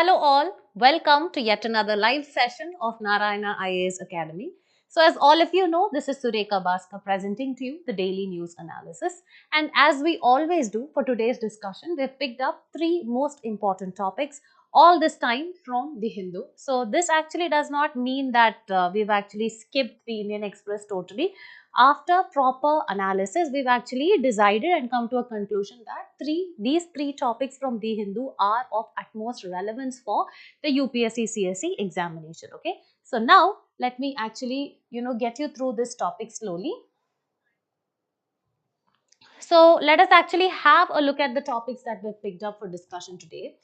Hello all, welcome to yet another live session of Narayana IAS Academy. So as all of you know, this is Sureka Bhaskar presenting to you the daily news analysis. And as we always do for today's discussion, we've picked up three most important topics, all this time from the Hindu. So this actually does not mean that we've actually skipped the Indian Express totally. After proper analysis, we've actually decided and come to a conclusion that these three topics from the Hindu are of utmost relevance for the UPSC CSE examination. Okay, so now let me actually get you through this topic slowly. So let us actually have a look at the topics that we've picked up for discussion today.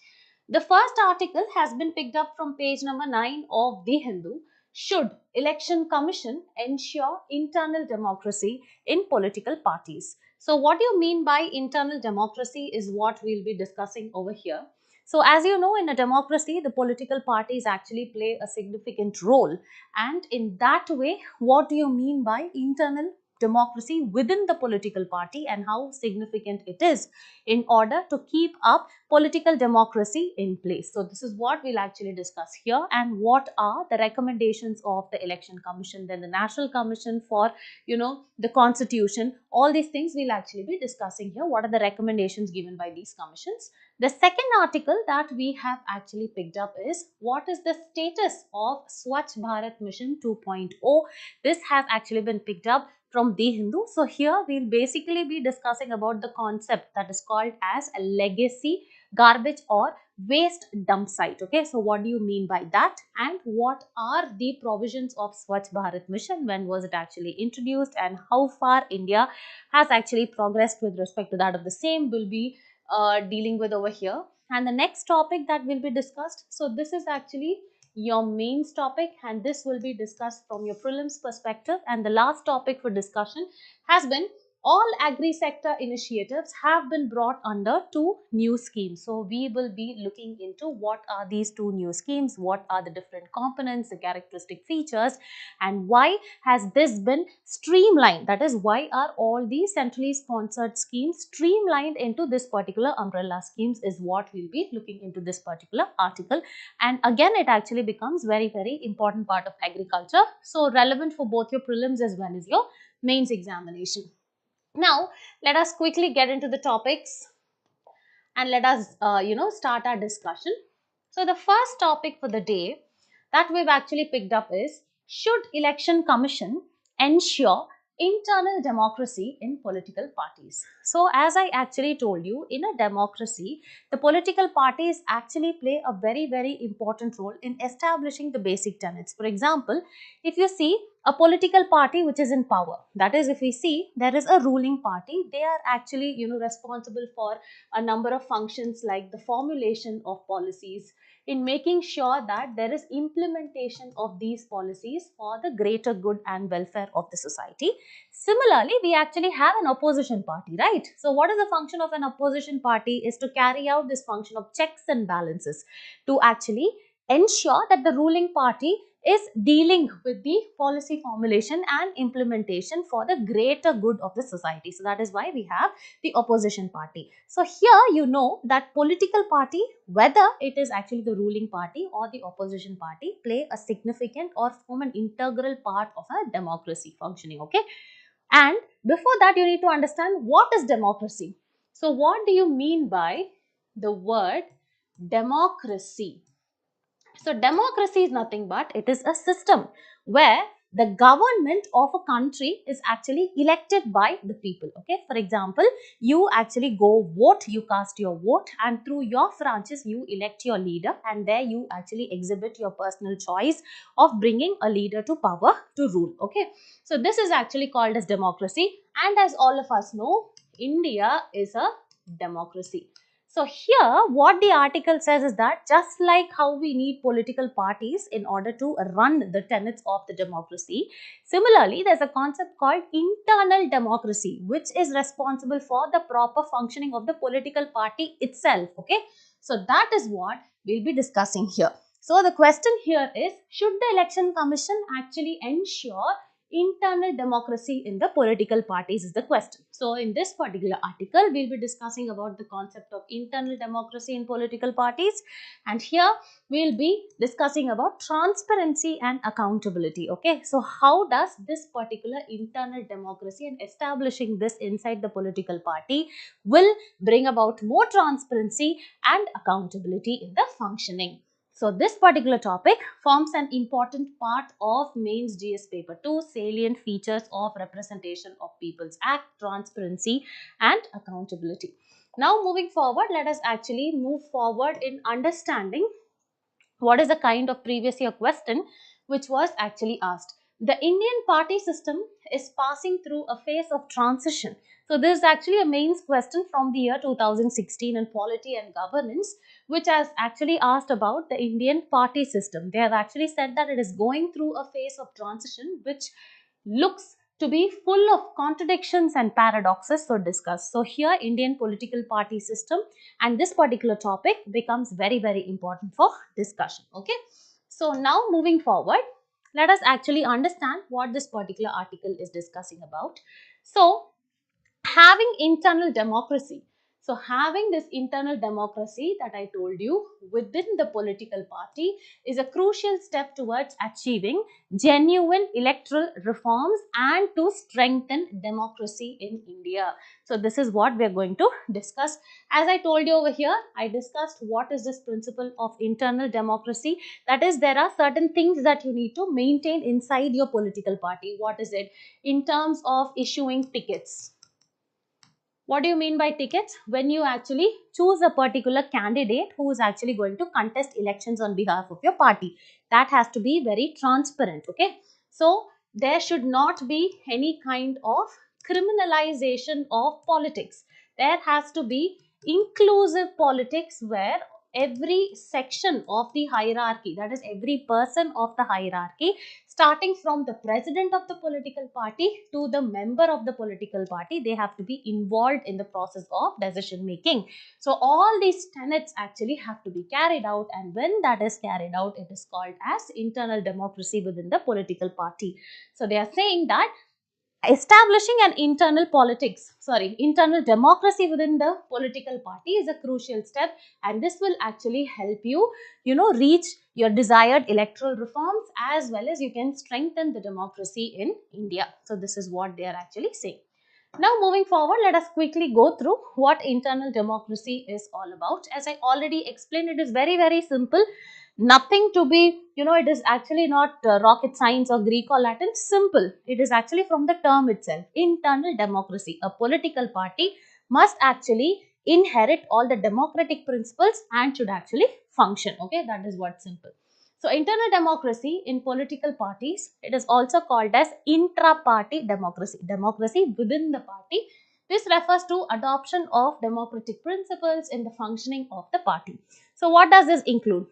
The first article has been picked up from page number 9 of The Hindu. Should Election Commission ensure internal democracy in political parties? So what do you mean by internal democracy is what we'll be discussing over here. So as you know, in a democracy, the political parties actually play a significant role. And in that way, what do you mean by internal democracy within the political party and how significant it is in order to keep up political democracy in place? So this is what we'll actually discuss here, and what are the recommendations of the Election Commission, then the National Commission for the Constitution. All these things we'll actually be discussing here. What are the recommendations given by these commissions? The second article that we have actually picked up is what is the status of Swachh Bharat Mission 2.0. This has actually been picked up from The Hindu. So here we'll basically be discussing about the concept that is called as a legacy garbage or waste dump site. Okay, so what do you mean by that, and what are the provisions of Swachh Bharat Mission? When was it actually introduced, and how far India has actually progressed with respect to that of the same will be dealing with over here. And the next topic that will be discussed, so this is actually your mains topic, and this will be discussed from your prelims perspective. And the last topic for discussion has been all agri sector initiatives have been brought under two new schemes. So we will be looking into what are these two new schemes, what are the different components, the characteristic features, and why has this been streamlined. That is, why are all these centrally sponsored schemes streamlined into this particular umbrella schemes is what we'll be looking into this particular article. And again, it actually becomes very important part of agriculture, so relevant for both your prelims as well as your mains examination. Now let us quickly get into the topics and let us start our discussion. So the first topic for the day that we've actually picked up is, should election commission ensure internal democracy in political parties? So as I actually told you, in a democracy, the political parties actually play a very important role in establishing the basic tenets. For example, if you see a political party which is in power, that is, if we see there is a ruling party, they are actually responsible for a number of functions like the formulation of policies, in making sure that there is implementation of these policies for the greater good and welfare of the society. Similarly, we actually have an opposition party, right? So what is the function of an opposition party is to carry out this function of checks and balances, to actually ensure that the ruling party is dealing with the policy formulation and implementation for the greater good of the society. So that is why we have the opposition party. So here you know that political party, whether it is actually the ruling party or the opposition party, play a significant or form an integral part of a democracy functioning. Okay, and before that you need to understand what is democracy. So what do you mean by the word democracy? So democracy is nothing but it is a system where the government of a country is actually elected by the people. Okay, for example, you actually go vote, you cast your vote, and through your branches you elect your leader, and there you actually exhibit your personal choice of bringing a leader to power to rule. Okay, so this is actually called as democracy, and as all of us know, India is a democracy. So here what the article says is that just like how we need political parties in order to run the tenets of the democracy, similarly there's a concept called internal democracy which is responsible for the proper functioning of the political party itself. Okay, so that is what we'll be discussing here. So the question here is, should the election commission actually ensure internal democracy in the political parties is the question. So in this particular article, we'll be discussing about the concept of internal democracy in political parties, and here we'll be discussing about transparency and accountability. Okay, so how does this particular internal democracy and establishing this inside the political party will bring about more transparency and accountability in the functioning. So this particular topic forms an important part of Mains GS paper 2, salient features of representation of People's Act, transparency and accountability. Now moving forward, let us actually move forward in understanding what is the kind of previous year question which was actually asked. The Indian party system is passing through a phase of transition. So this is actually a mains question from the year 2016 in polity and governance, which has actually asked about the Indian party system. They have actually said that it is going through a phase of transition which looks to be full of contradictions and paradoxes to discuss. So here Indian political party system and this particular topic becomes very, very important for discussion. Okay. So now moving forward, let us actually understand what this particular article is discussing about. So having internal democracy. So having this internal democracy that I told you within the political party is a crucial step towards achieving genuine electoral reforms and to strengthen democracy in India. So this is what we are going to discuss. As I told you over here, I discussed what is this principle of internal democracy. That is, there are certain things that you need to maintain inside your political party. What is it? In terms of issuing tickets. What do you mean by tickets? When you actually choose a particular candidate who is actually going to contest elections on behalf of your party. That has to be very transparent, okay? So, there should not be any kind of criminalization of politics. There has to be inclusive politics where every section of the hierarchy, that is every person of the hierarchy, starting from the president of the political party to the member of the political party, they have to be involved in the process of decision making. So all these tenets actually have to be carried out, and when that is carried out, it is called as internal democracy within the political party. So they are saying that establishing an internal democracy within the political party is a crucial step, and this will actually help you, reach your desired electoral reforms, as well as you can strengthen the democracy in India. So this is what they are actually saying. Now moving forward, let us quickly go through what internal democracy is all about. As I already explained, it is very, very simple. Nothing to be, it is actually not rocket science or Greek or Latin. Simple. It is actually from the term itself. Internal democracy. A political party must actually inherit all the democratic principles and should actually function. Okay, that is what simple. So internal democracy in political parties, it is also called as intra-party democracy. Democracy within the party. This refers to adoption of democratic principles in the functioning of the party. So what does this include?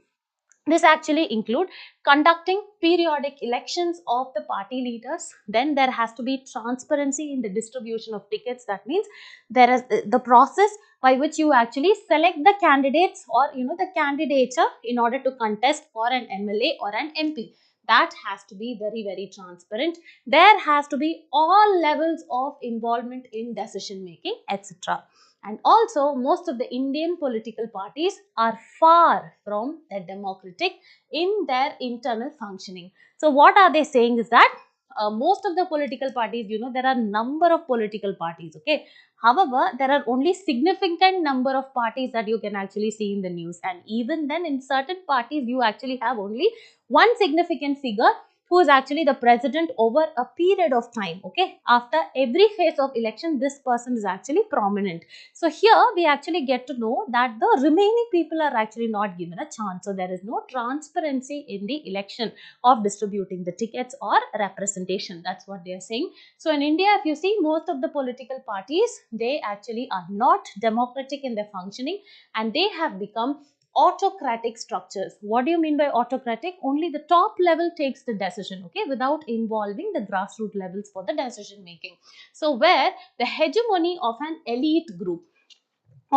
This actually include conducting periodic elections of the party leaders. Then there has to be transparency in the distribution of tickets. That means there is the process by which you actually select the candidates or the candidature in order to contest for an MLA or an MP. That has to be very, very transparent. There has to be all levels of involvement in decision making, etc. And also, most of the Indian political parties are far from democratic in their internal functioning. So, what are they saying is that most of the political parties, there are number of political parties, okay. However, there are only significant number of parties that you can actually see in the news. And even then, in certain parties, you actually have only one significant figure who is actually the president over a period of time, okay. After every phase of election, this person is actually prominent. So here we actually get to know that the remaining people are actually not given a chance. So there is no transparency in the election of distributing the tickets or representation. That's what they are saying. So in India, if you see, most of the political parties, they actually are not democratic in their functioning, and they have become autocratic structures. What do you mean by autocratic? Only the top level takes the decision, okay, without involving the grassroots levels for the decision making. So where the hegemony of an elite group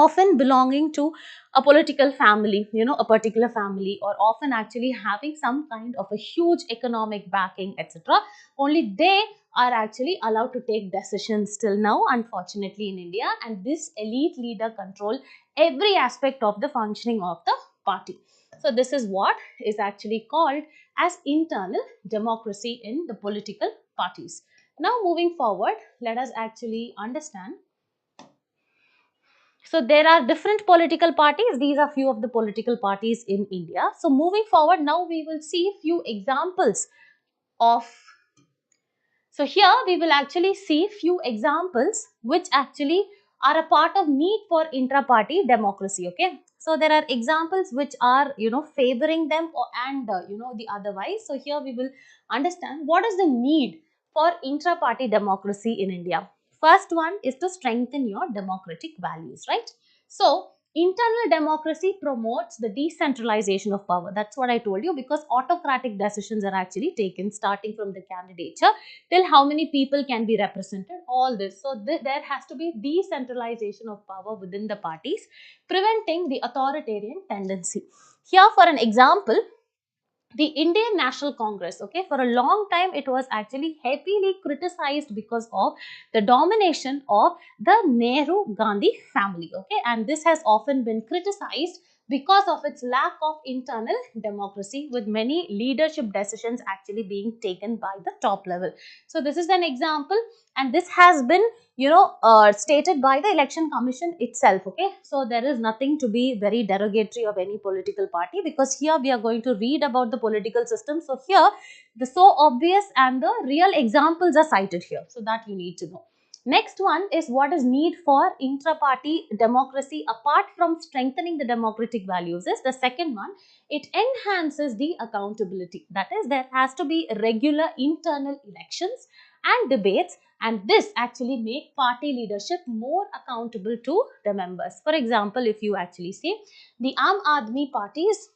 often belonging to a political family, a particular family, or often actually having some kind of a huge economic backing, etc. Only they are actually allowed to take decisions till now, unfortunately, in India, and this elite leader control every aspect of the functioning of the party. So this is what is actually called as internal democracy in the political parties. Now moving forward, let us actually understand. So there are different political parties. These are few of the political parties in India. So moving forward, now we will see few examples of. So here we will actually see few examples which actually are a part of need for intra-party democracy. Okay. So there are examples which are favoring them and the otherwise. So here we will understand what is the need for intra-party democracy in India. First one is to strengthen your democratic values, right? So internal democracy promotes the decentralization of power. That's what I told you, because autocratic decisions are actually taken starting from the candidature till how many people can be represented, all this. So there has to be decentralization of power within the parties, preventing the authoritarian tendency. Here for an example, the Indian National Congress, okay, for a long time it was actually heavily criticized because of the domination of the Nehru Gandhi family, okay, and this has often been criticized because of its lack of internal democracy, with many leadership decisions actually being taken by the top level. So this is an example, and this has been stated by the election commission itself. Okay, so there is nothing to be very derogatory of any political party, because here we are going to read about the political system. So here the so obvious and the real examples are cited here, so that you need to know. Next one is what is need for intra-party democracy apart from strengthening the democratic values is the second one. It enhances the accountability. That is, there has to be regular internal elections and debates, and this actually make party leadership more accountable to the members. For example, if you actually see the Aam Aadmi Party's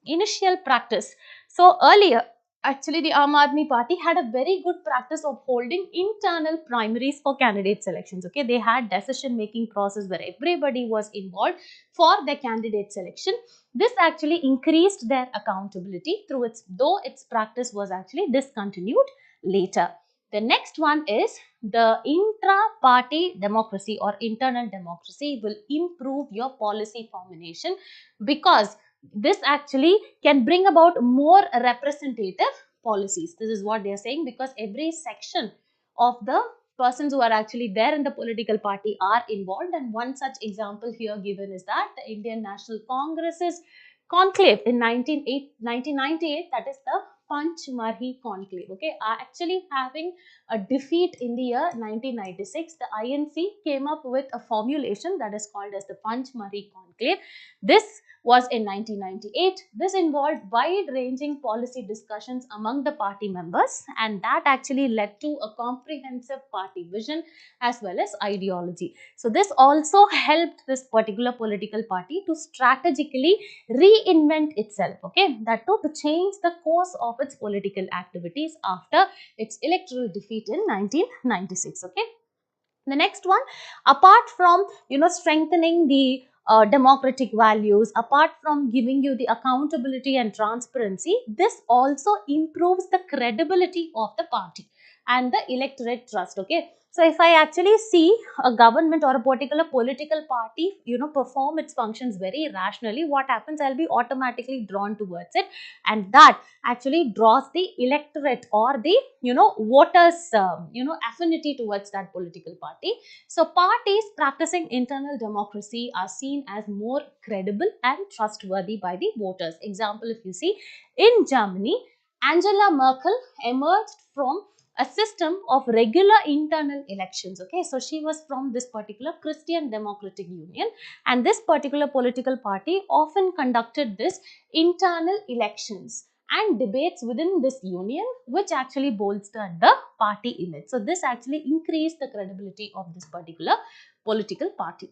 initial practice. So earlier, actually the Aam Aadmi Party had a very good practice of holding internal primaries for candidate selections. Okay, they had decision making process where everybody was involved for the candidate selection. This actually increased their accountability through though its practice was actually discontinued later. The next one is the intra-party democracy or internal democracy will improve your policy formulation, because this actually can bring about more representative policies. This is what they are saying, because every section of the persons who are actually there in the political party are involved, and one such example here given is that the Indian National Congress's conclave in 1998, that is the Panchmarhi conclave, okay, are actually having a defeat in the year 1996. The INC came up with a formulation that is called as the Panchmarhi conclave. This was in 1998. This involved wide-ranging policy discussions among the party members, and that actually led to a comprehensive party vision as well as ideology. So this also helped this particular political party to strategically reinvent itself, okay, that too to change the course of its political activities after its electoral defeat in 1996. Okay, the next one, apart from strengthening the democratic values, apart from giving you the accountability and transparency, this also improves the credibility of the party and the electorate trust. Okay, so if I actually see a government or a particular political party perform its functions very rationally, what happens, I'll be automatically drawn towards it, and that actually draws the electorate or the voters affinity towards that political party. So parties practicing internal democracy are seen as more credible and trustworthy by the voters. Example, if you see in Germany, Angela Merkel emerged from a system of regular internal elections. Okay, so she was from this particular Christian Democratic Union, and this particular political party often conducted this internal elections and debates within this union, which actually bolstered the party image. So this actually increased the credibility of this particular political party.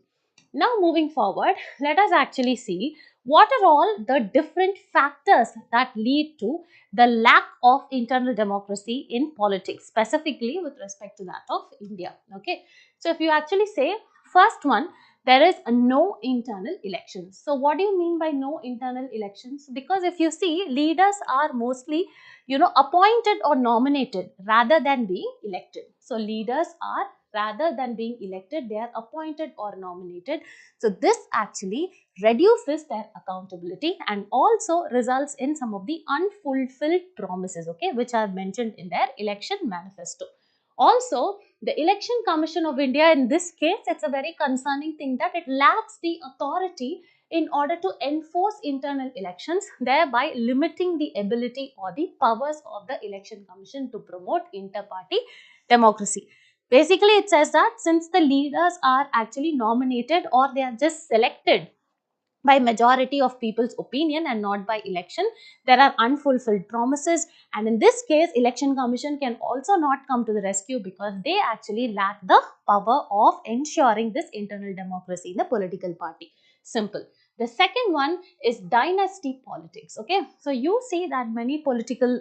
Now moving forward, let us actually see what are all the different factors that lead to the lack of internal democracy in politics, specifically with respect to that of India. Okay, so if you actually say first one, there is no internal elections. So what do you mean by no internal elections? Because if you see, leaders are mostly, appointed or nominated rather than being elected. So leaders are, rather than being elected, they are appointed or nominated. So this actually reduces their accountability and also results in some of the unfulfilled promises, okay, which are mentioned in their election manifesto. Also, the Election Commission of India, in this case, it's a very concerning thing that it lacks the authority in order to enforce internal elections, thereby limiting the ability or the powers of the Election Commission to promote inter-party democracy. Basically, it says that since the leaders are actually nominated or they are just selected by majority of people's opinion and not by election, there are unfulfilled promises, and in this case election commission can also not come to the rescue because they actually lack the power of ensuring this internal democracy in the political party. Simple. The second one is dynasty politics. Okay, so you see that many political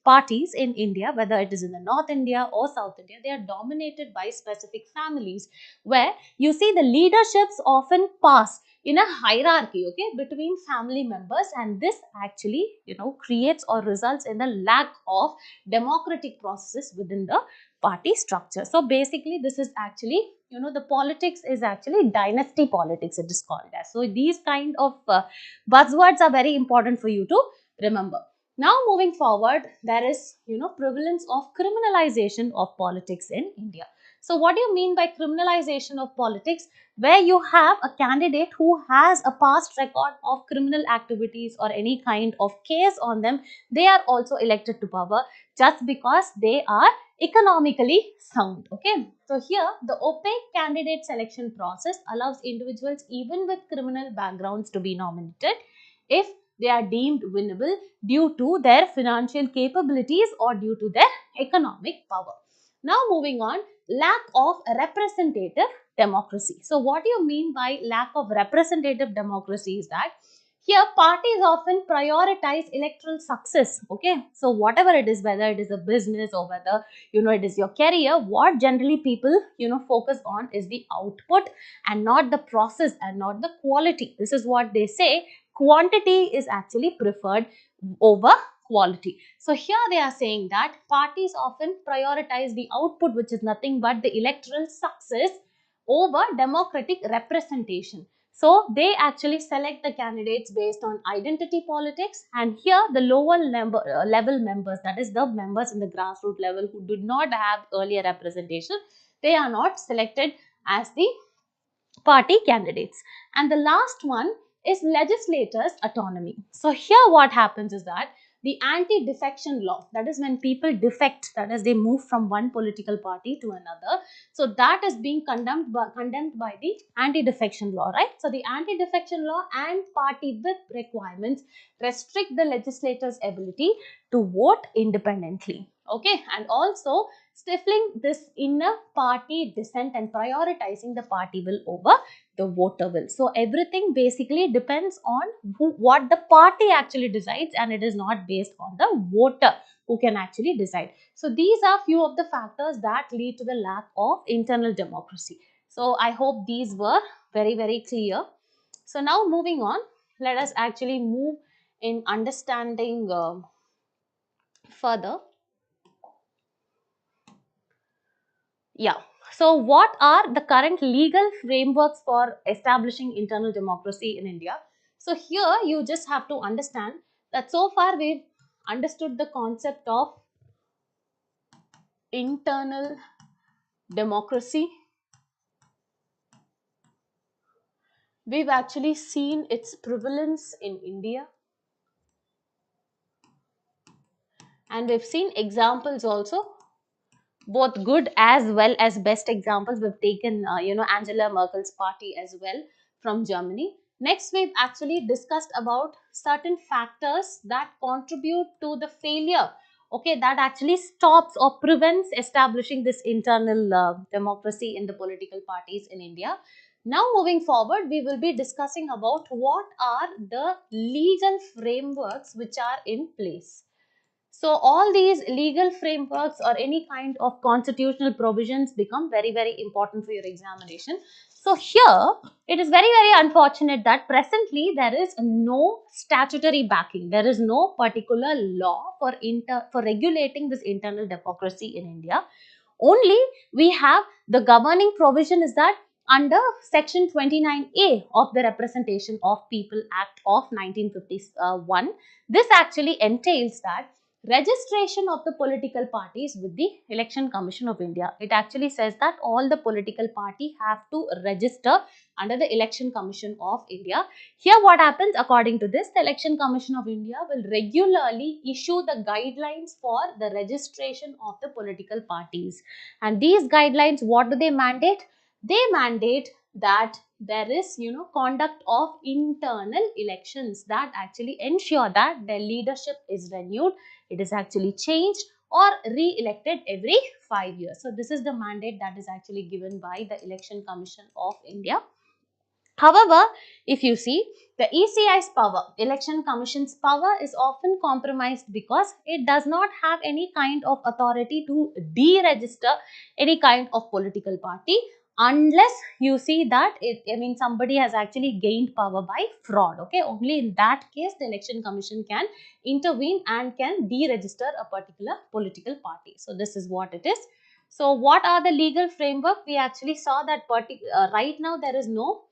parties in India, whether it is in the North India or South India, they are dominated by specific families, where you see the leaderships often pass in a hierarchy, okay, between family members, and this actually, creates or results in the lack of democratic processes within the party structure. So basically this is actually, the politics is actually dynasty politics, it is called as. So these kind of buzzwords are very important for you to remember. Now moving forward, there is, prevalence of criminalization of politics in India. So what do you mean by criminalization of politics? Where you have a candidate who has a past record of criminal activities or any kind of case on them, they are also elected to power just because they are economically sound. Okay, so here the opaque candidate selection process allows individuals even with criminal backgrounds to be nominated if they are deemed winnable due to their financial capabilities or due to their economic power. Now moving on, lack of representative democracy. So what do you mean by lack of representative democracy is that here parties often prioritize electoral success. Okay, so whatever it is, whether it is a business or whether, it is your career, what generally people, focus on is the output and not the process and not the quality. This is what they say, quantity is actually preferred over quality. So here they are saying that parties often prioritize the output, which is nothing but the electoral success, over democratic representation. So they actually select the candidates based on identity politics, and here the lower level members, that is the members in the grassroots level who did not have earlier representation, they are not selected as the party candidates. And the last one is legislators' autonomy. So here what happens is that the anti-defection law, that is when people defect, that is they move from one political party to another, so that is being condemned by the anti-defection law, right? So the anti-defection law and party whip requirements restrict the legislators' ability to vote independently. Okay, and also stifling this inner party dissent and prioritizing the party will over the voter will. So everything basically depends on what the party actually decides, and it is not based on the voter who can actually decide. So these are few of the factors that lead to the lack of internal democracy. So I hope these were very clear. So now moving on, let us actually move in understanding further. Yeah. So what are the current legal frameworks for establishing internal democracy in India? So here you just have to understand that so far we've understood the concept of internal democracy. We've actually seen its prevalence in India, and we've seen examples also, both good as well as best examples. We've taken, Angela Merkel's party as well from Germany. Next, we've actually discussed about certain factors that contribute to the failure, okay, that actually stops or prevents establishing this internal democracy in the political parties in India. Now, moving forward, we will be discussing about what are the legal frameworks which are in place. So all these legal frameworks or any kind of constitutional provisions become very, very important for your examination. So here it is very, very unfortunate that presently there is no statutory backing. There is no particular law for regulating this internal democracy in India. Only we have the governing provision is that under section 29A of the Representation of People Act of 1951, this actually entails that registration of the political parties with the Election Commission of India. It actually says that all the political party have to register under the Election Commission of India. Here what happens, according to this, the Election Commission of India will regularly issue the guidelines for the registration of the political parties. And these guidelines, what do they mandate? They mandate that there is, conduct of internal elections that actually ensure that their leadership is renewed, it is actually changed or re-elected every 5 years. So this is the mandate that is actually given by the Election Commission of India. However, if you see, the ECI's power, Election Commission's power, is often compromised because it does not have any kind of authority to deregister any kind of political party, unless you see that somebody has actually gained power by fraud. Okay, only in that case the Election Commission can intervene and can deregister a particular political party. So this is what it is. So what are the legal framework? We actually saw that right now there is no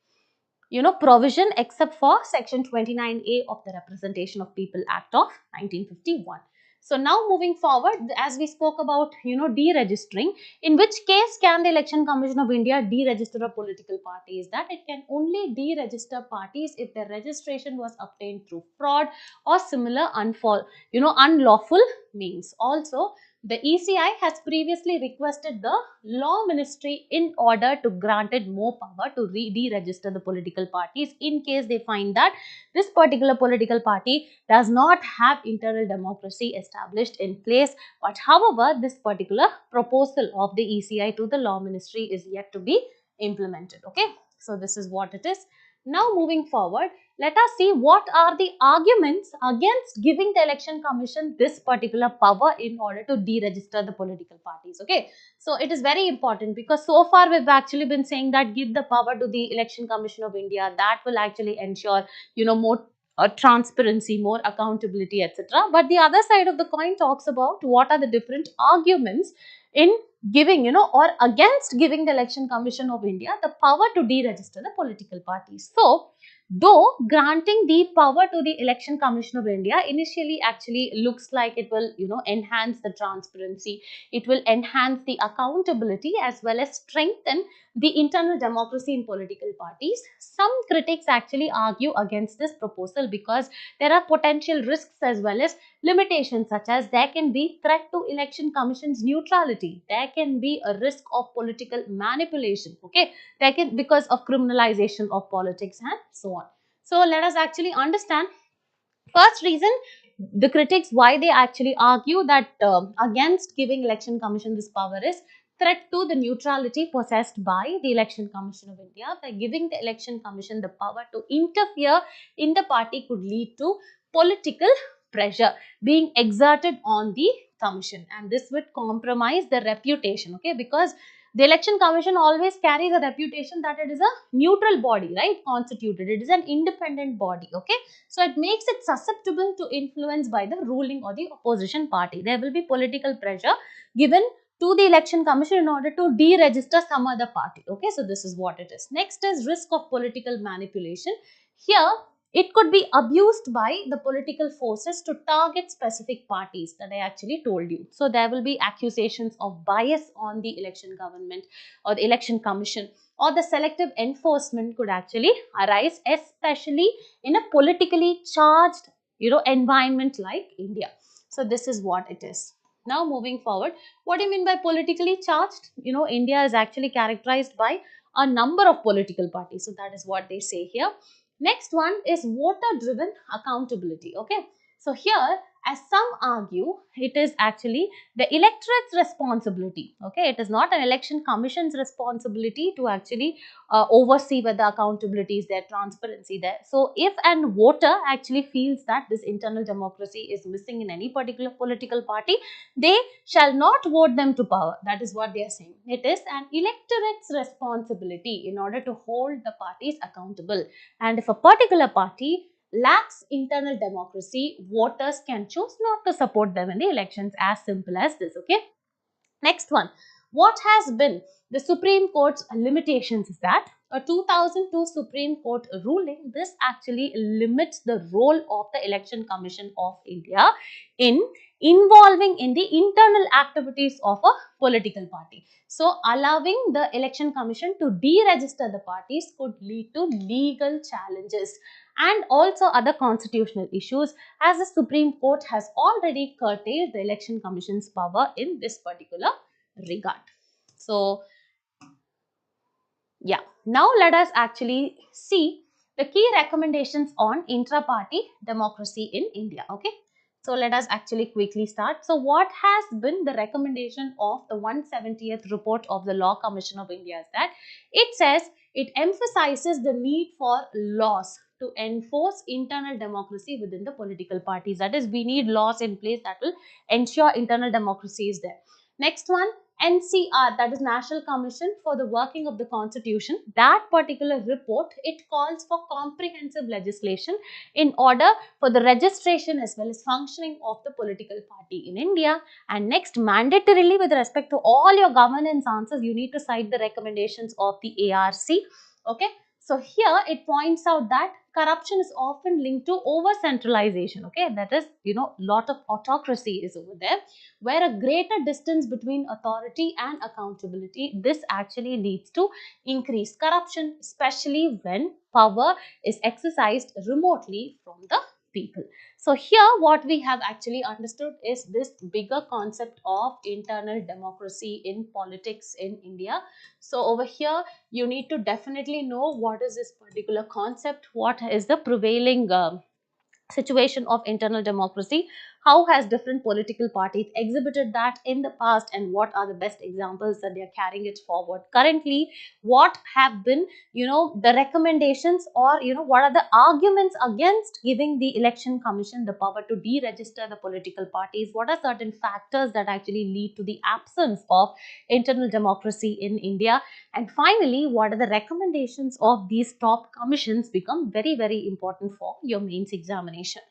provision except for section 29A of the Representation of People Act of 1951. So now moving forward, as we spoke about, deregistering, in which case can the Election Commission of India deregister a political party? Is that it can only deregister parties if their registration was obtained through fraud or similar unlawful means. Also, the ECI has previously requested the Law Ministry in order to grant it more power to deregister the political parties in case they find that this particular political party does not have internal democracy established in place. But however, this particular proposal of the ECI to the Law Ministry is yet to be implemented. Okay, so this is what it is. Now moving forward, let us see what are the arguments against giving the Election Commission this particular power in order to deregister the political parties. Okay, so it is very important because so far we've actually been saying that give the power to the Election Commission of India. That will actually ensure, more transparency, more accountability, etc. But the other side of the coin talks about what are the different arguments in giving, or against giving the Election Commission of India the power to deregister the political parties. So, though granting the power to the Election Commission of India initially actually looks like it will, enhance the transparency, it will enhance the accountability as well as strengthen the internal democracy in political parties. Some critics actually argue against this proposal because there are potential risks as well as limitations, such as there can be threat to Election Commission's neutrality, there can be a risk of political manipulation, okay, there can because of criminalization of politics and so on. So let us actually understand. First reason, the critics, why they actually argue that against giving Election Commission this power is threat to the neutrality possessed by the Election Commission of India. By giving the Election Commission the power to interfere in the party could lead to political pressure being exerted on the commission, and this would compromise the reputation, okay, because the Election Commission always carries a reputation that it is a neutral body, right, constituted, it is an independent body, okay. So it makes it susceptible to influence by the ruling or the opposition party. There will be political pressure given to the Election Commission in order to deregister some other party. Okay, so this is what it is. Next is risk of political manipulation. Here, it could be abused by the political forces to target specific parties that I actually told you. So there will be accusations of bias on the election government or the Election Commission, or the selective enforcement could actually arise, especially in a politically charged, environment like India. So this is what it is. Now moving forward, what do you mean by politically charged? India is actually characterized by a number of political parties. So that is what they say here. Next one is voter driven accountability. Okay. So here, as some argue, it is actually the electorate's responsibility. Okay, it is not an election commission's responsibility to actually oversee whether accountability is there, transparency there. So if an voter actually feels that this internal democracy is missing in any particular political party, they shall not vote them to power. That is what they are saying. It is an electorate's responsibility in order to hold the parties accountable. And if a particular party lacks internal democracy, voters can choose not to support them in the elections. As simple as this. Okay. Next one, what has been the Supreme Court's limitations is that a 2002 Supreme Court ruling, this actually limits the role of the Election Commission of India in involving in the internal activities of a political party. So, allowing the Election Commission to deregister the parties could lead to legal challenges and also other constitutional issues, as the Supreme Court has already curtailed the Election Commission's power in this particular regard. So, yeah, now let us actually see the key recommendations on intra-party democracy in India. Okay. So, let us actually quickly start. So, what has been the recommendation of the 170th report of the Law Commission of India is that it says it emphasizes the need for laws to enforce internal democracy within the political parties. That is, we need laws in place that will ensure internal democracy is there. Next one, NCR, that is National Commission for the Working of the Constitution. That particular report, it calls for comprehensive legislation in order for the registration as well as functioning of the political party in India. And next, mandatorily with respect to all your governance answers, you need to cite the recommendations of the ARC. Okay. So here it points out that corruption is often linked to over centralization. Okay, that is, lot of autocracy is over there, where a greater distance between authority and accountability, this actually leads to increased corruption, especially when power is exercised remotely from the people. So here what we have actually understood is this bigger concept of internal democracy in politics in India. So over here you need to definitely know what is this particular concept, what is the prevailing situation of internal democracy, how has different political parties exhibited that in the past, and what are the best examples that they are carrying it forward currently, what have been the recommendations, or what are the arguments against giving the election commission the power to deregister the political parties, what are certain factors that actually lead to the absence of internal democracy in India, and finally what are the recommendations of these top commissions become very, very important for your mains examination.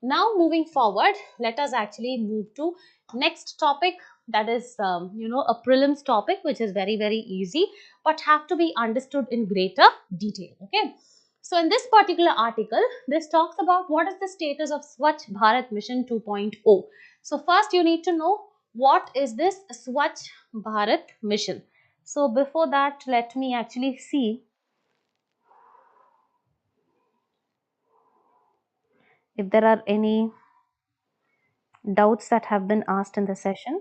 Now moving forward, let us actually move to next topic, that is a prelims topic, which is very, very easy but have to be understood in greater detail. Okay. So in this particular article, this talks about what is the status of Swachh Bharat Mission 2.0. So first you need to know what is this Swachh Bharat Mission. So before that, let me actually see if there are any doubts that have been asked in the session.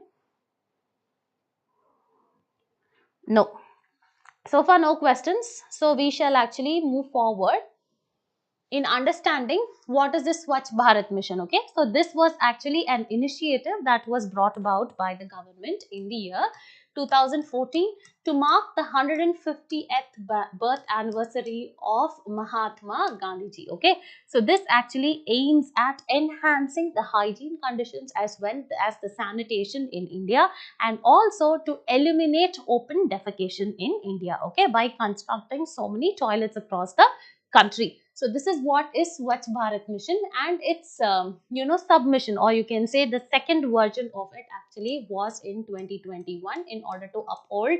No. So far, no questions. So we shall actually move forward in understanding what is this Swachh Bharat mission. Okay, so this was actually an initiative that was brought about by the government in the year 2014 to mark the 150th birth anniversary of Mahatma Gandhi. Okay, so this actually aims at enhancing the hygiene conditions as well as the sanitation in India, and also to eliminate open defecation in India. Okay, by constructing so many toilets across the country. So this is what is Swachh Bharat mission, and its submission, or you can say the second version of it actually was in 2021 in order to uphold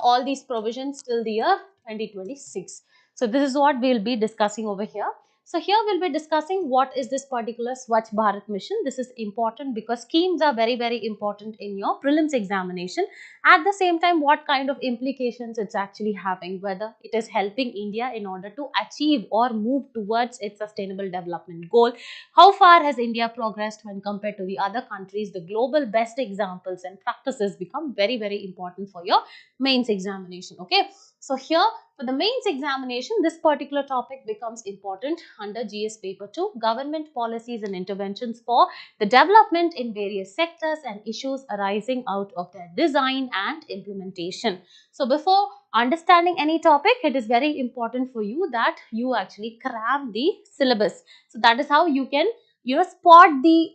all these provisions till the year 2026. So this is what we will be discussing over here. So here we'll be discussing what is this particular Swachh Bharat mission. This is important because schemes are very, very important in your prelims examination. At the same time, what kind of implications it's actually having, whether it is helping India in order to achieve or move towards its sustainable development goal. How far has India progressed when compared to the other countries? The global best examples and practices become very, very important for your mains examination. Okay. So here for the mains examination, this particular topic becomes important under GS paper 2, government policies and interventions for the development in various sectors and issues arising out of their design and implementation. So before understanding any topic, it is very important for you that you actually cram the syllabus. So that is how you can, spot the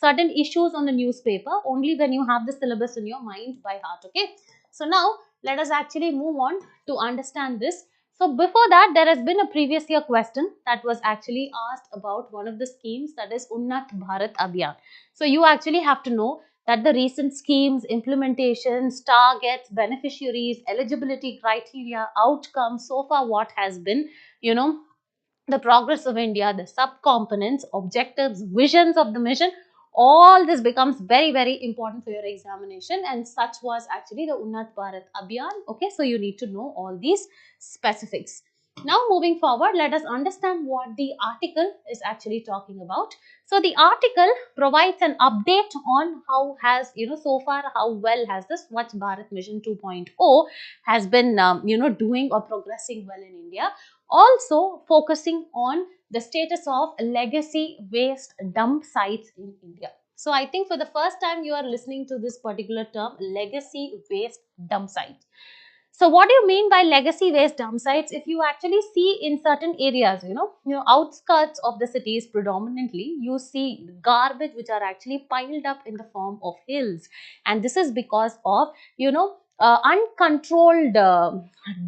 certain issues on the newspaper only when you have the syllabus in your mind by heart. Okay. So now let us actually move on to understand this. So before that, there has been a previous year question that was actually asked about one of the schemes, that is Unnat Bharat Abhiyan. So you actually have to know that the recent schemes, implementations, targets, beneficiaries, eligibility criteria, outcomes, so far what has been, the progress of India, the subcomponents, objectives, visions of the mission, all this becomes very, very important for your examination, and such was actually the Unnat Bharat Abhiyan. Okay, so you need to know all these specifics. Now moving forward, let us understand what the article is actually talking about. So the article provides an update on how has, so far how well has the Swachh Bharat Mission 2.0 has been, doing or progressing well in India. Also focusing on the status of legacy waste dump sites in India. So I think for the first time you are listening to this particular term, legacy waste dump sites. So what do you mean by legacy waste dump sites? If you actually see in certain areas, outskirts of the cities predominantly, you see garbage which are actually piled up in the form of hills. And this is because of, uncontrolled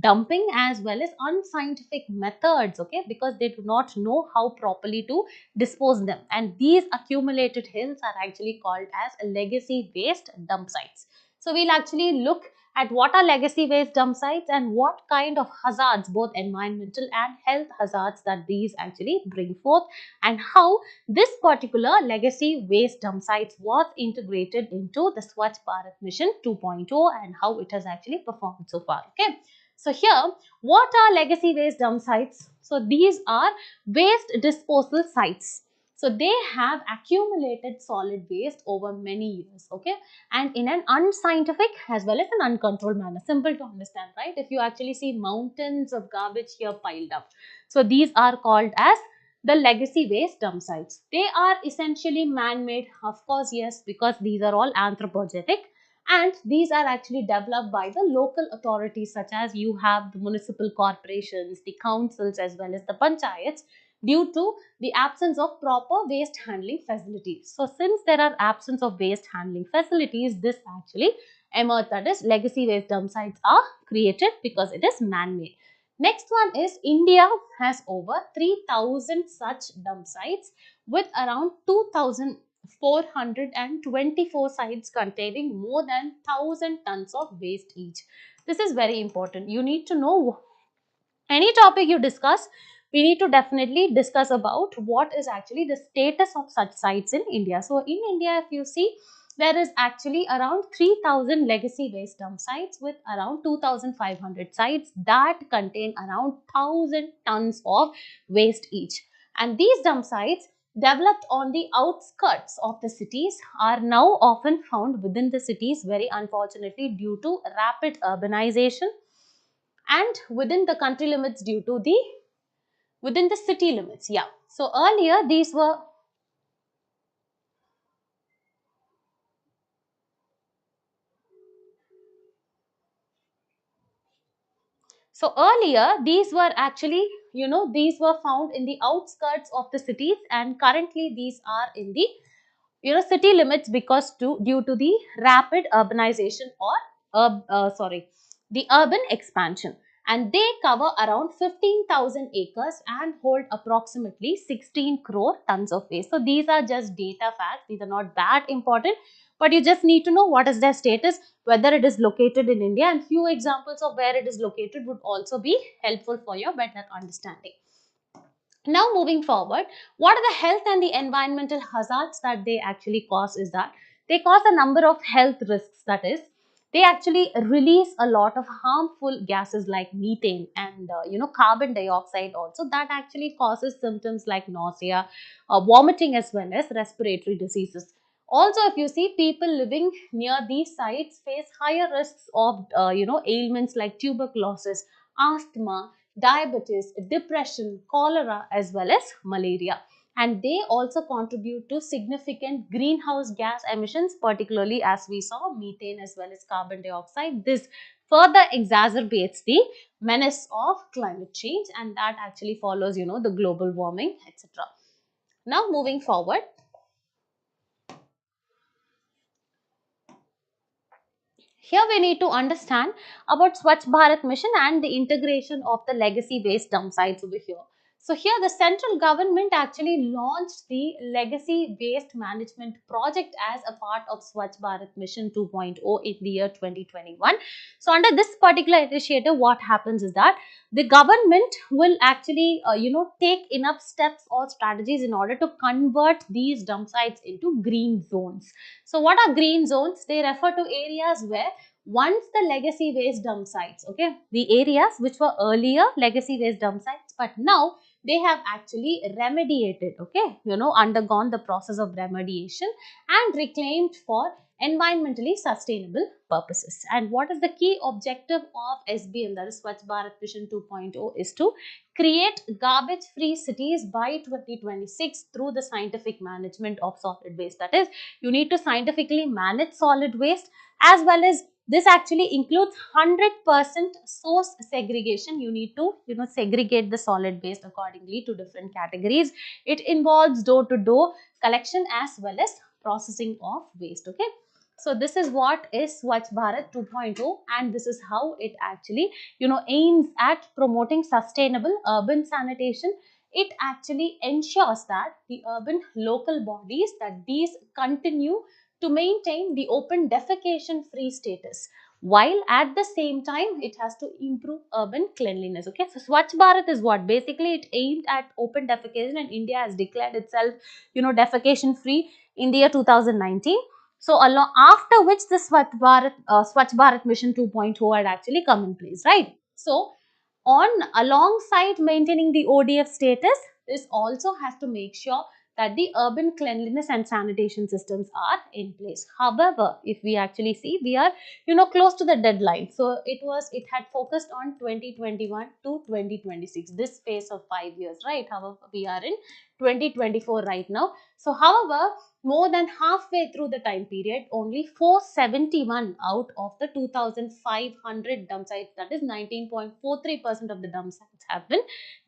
dumping as well as unscientific methods, okay, because they do not know how properly to dispose them. And these accumulated hills are actually called as legacy waste dump sites. So we'll actually look at what are legacy waste dump sites and what kind of hazards, both environmental and health hazards, that these actually bring forth, and how this particular legacy waste dump sites was integrated into the Swachh Bharat Mission 2.0 and how it has actually performed so far. Okay. So here, what are legacy waste dump sites? So these are waste disposal sites. So they have accumulated solid waste over many years, okay, and in an unscientific as well as an uncontrolled manner. Simple to understand, right? If you actually see mountains of garbage here piled up, so these are called as the legacy waste dump sites. They are essentially man-made, of course, yes, because these are all anthropogenic, and these are actually developed by the local authorities, such as you have the municipal corporations, the councils as well as the panchayats, due to the absence of proper waste handling facilities. So since there are absence of waste handling facilities, this actually emerged, that is legacy waste dump sites are created because it is man-made. Next one is India has over 3,000 such dump sites with around 2,424 sites containing more than 1,000 tons of waste each. This is very important. You need to know any topic you discuss, we need to definitely discuss about what is actually the status of such sites in India. So in India, if you see, there is actually around 3,000 legacy waste dump sites with around 2,500 sites that contain around 1,000 tons of waste each. And these dump sites, developed on the outskirts of the cities, are now often found within the cities, very unfortunately, due to rapid urbanization, and within the country limits due to the within the city limits. Yeah, so earlier these were these were actually, these were found in the outskirts of the cities, and currently these are in the, city limits because due to the rapid urbanization or the urban expansion, and they cover around 15,000 acres and hold approximately 16 crore tons of waste. So these are just data facts, these are not that important, but you just need to know what is their status, whether it is located in India, and few examples of where it is located would also be helpful for your better understanding. Now moving forward, what are the health and the environmental hazards that they actually cause is that they cause a number of health risks, that is they actually release a lot of harmful gases like methane and carbon dioxide also, that actually causes symptoms like nausea, vomiting as well as respiratory diseases. Also, if you see, people living near these sites face higher risks of ailments like tuberculosis, asthma, diabetes, depression, cholera, as well as malaria. And they also contribute to significant greenhouse gas emissions, particularly as we saw methane as well as carbon dioxide. This further exacerbates the menace of climate change, and that actually follows the global warming, etc. Now moving forward, here we need to understand about Swachh Bharat mission and the integration of the legacy waste dump sites over here. So here the central government actually launched the legacy waste management project as a part of Swachh Bharat mission 2.0 in the year 2021. So under this particular initiative, what happens is that the government will actually take enough steps or strategies in order to convert these dump sites into green zones. So what are green zones? They refer to areas where once the legacy waste dump sites, okay, the areas which were earlier legacy waste dump sites, but now they have actually remediated, okay, undergone the process of remediation and reclaimed for environmentally sustainable purposes. And what is the key objective of SBM, that is Swachh Bharat Mission 2.0, is to create garbage free cities by 2026 through the scientific management of solid waste. That is, you need to scientifically manage solid waste, as well as this actually includes 100% source segregation. You need to segregate the solid waste accordingly to different categories. It involves door to door collection as well as processing of waste. Okay, so this is what is Swachh Bharat 2.0, and this is how it actually aims at promoting sustainable urban sanitation. It actually ensures that the urban local bodies, that these continue to maintain the open defecation free status, while at the same time it has to improve urban cleanliness. Okay, so Swachh Bharat is what basically it aimed at open defecation, and India has declared itself defecation free in the year 2019. So along after which the Swachh Bharat Mission 2.0 had actually come in place, right? So on alongside maintaining the ODF status, this also has to make sure that the urban cleanliness and sanitation systems are in place. However, if we actually see, we are close to the deadline. So it had focused on 2021 to 2026, this phase of 5 years, right? However, we are in 2024 right now. So however, more than halfway through the time period, only 471 out of the 2,500 dump sites, that is 19.43% of the dump sites, have been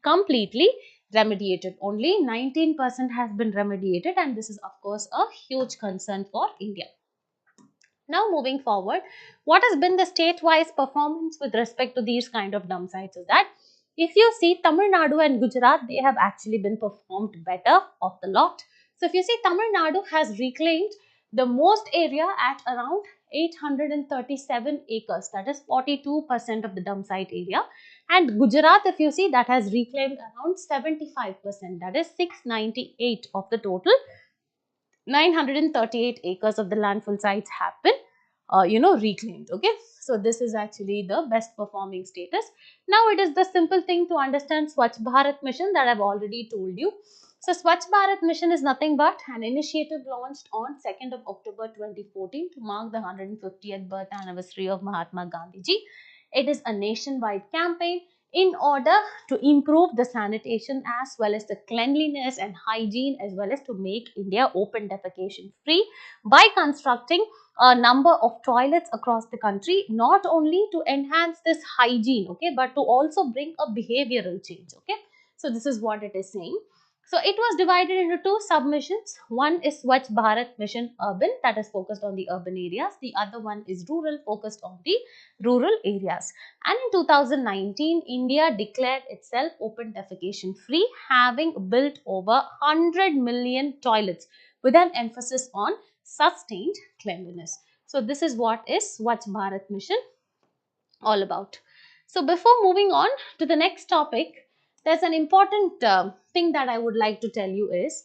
completely remediated. Only 19% has been remediated, and this is of course a huge concern for India. Now moving forward, what has been the state-wise performance with respect to these kind of dump sites is that if you see Tamil Nadu and Gujarat, they have actually been performed better of the lot. So if you see, Tamil Nadu has reclaimed the most area at around 837 acres, that is 42% of the dump site area. And Gujarat, if you see, that has reclaimed around 75%, that is 698 of the total 938 acres of the landfill sites have been reclaimed. Okay, so this is actually the best performing status. Now it is the simple thing to understand Swachh Bharat mission that I've already told you. So Swachh Bharat mission is nothing but an initiative launched on 2nd of October 2014 to mark the 150th birth anniversary of Mahatma Gandhi ji. It is a nationwide campaign in order to improve the sanitation as well as the cleanliness and hygiene, as well as to make India open defecation free by constructing a number of toilets across the country, not only to enhance this hygiene, okay, but to also bring a behavioral change. Okay, so this is what it is saying. So it was divided into two submissions. One is Swachh Bharat Mission Urban, that is focused on the urban areas. The other one is rural, focused on the rural areas. And in 2019, India declared itself open defecation free, having built over 100 million toilets with an emphasis on sustained cleanliness. So this is what is Swachh Bharat Mission all about. So before moving on to the next topic, there's an important thing that I would like to tell you is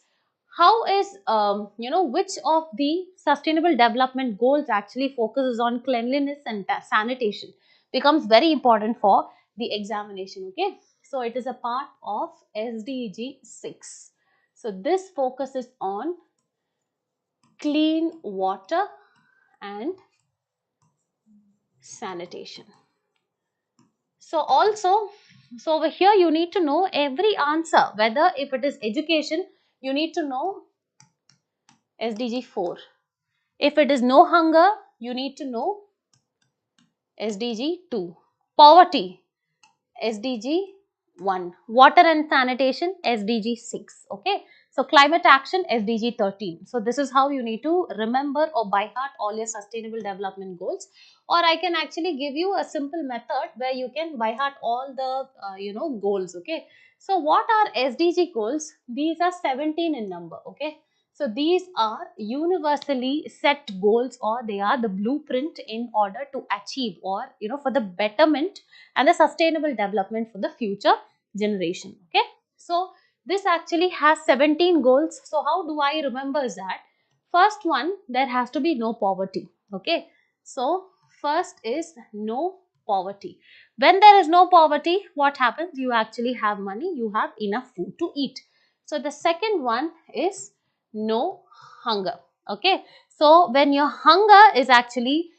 how is which of the sustainable development goals actually focuses on cleanliness and sanitation becomes very important for the examination. Okay, so it is a part of SDG 6. So this focuses on clean water and sanitation. So also, so over here you need to know every answer, whether if it is education, you need to know SDG 4. If it is no hunger, you need to know SDG 2. Poverty, SDG 1. Water and sanitation, SDG 6. Okay. So climate action, SDG 13. So this is how you need to remember or by heart all your sustainable development goals. Or I can actually give you a simple method where you can by heart all the goals. Okay. So what are SDG goals? These are 17 in number. Okay. So these are universally set goals, or they are the blueprint in order to achieve, or for the betterment and the sustainable development for the future generation. Okay. So this actually has 17 goals. So how do I remember is that first one, there has to be no poverty. Okay. So first is no poverty. When there is no poverty, what happens? You actually have money, you have enough food to eat. So the second one is no hunger. Okay. So when your hunger is actually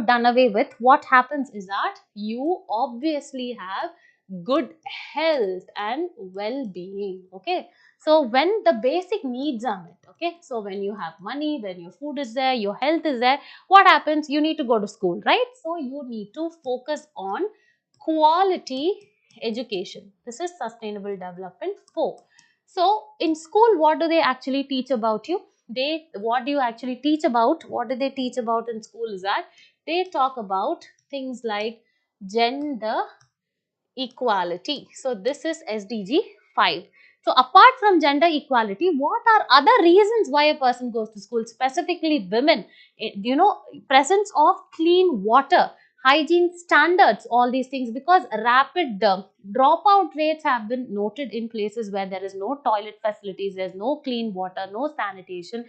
done away with, what happens is that you obviously have good health and well-being. Okay. So when the basic needs are met, okay, so when you have money, when your food is there, your health is there, what happens? You need to go to school, right? So you need to focus on quality education. This is sustainable development 4. So in school, what do they actually teach about you? What do they teach about in school is that they talk about things like gender equality. So this is SDG 5. So apart from gender equality, what are other reasons why a person goes to school, specifically women? Presence of clean water, hygiene standards, all these things, because rapid dropout rates have been noted in places where there is no toilet facilities, there's no clean water, no sanitation.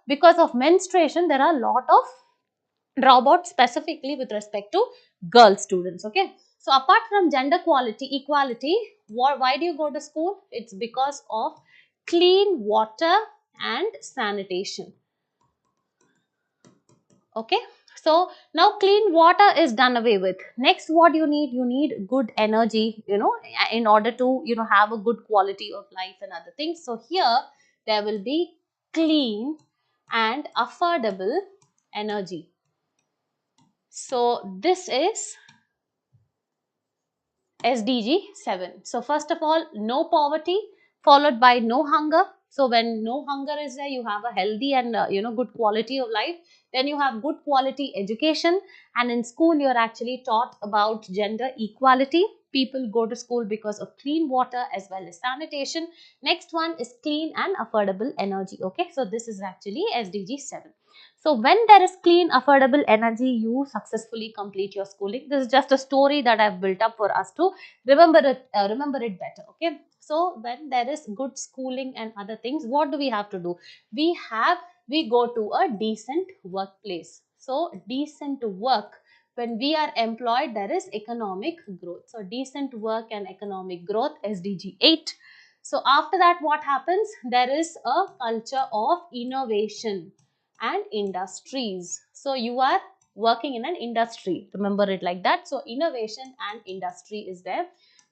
Because of menstruation, there are a lot of dropout, specifically with respect to girl students. Okay. So apart from gender equality, why do you go to school? It's because of clean water and sanitation. Okay. So now clean water is done away with. Next, what you need good energy, in order to, have a good quality of life and other things. So here there will be clean and affordable energy. So this is SDG 7. So first of all, no poverty, followed by no hunger. So when no hunger is there, you have a healthy and good quality of life. Then you have good quality education, and in school you are actually taught about gender equality. People go to school because of clean water as well as sanitation. Next one is clean and affordable energy. Okay, so this is actually SDG 7. So when there is clean, affordable energy, you successfully complete your schooling. This is just a story that I've built up for us to remember it better. Okay. So when there is good schooling and other things, what do we have to do? We go to a decent workplace. So decent work. When we are employed, there is economic growth. So decent work and economic growth, SDG 8. So after that, what happens? There is a culture of innovation and industries. So you are working in an industry, remember it like that. So innovation and industry is there.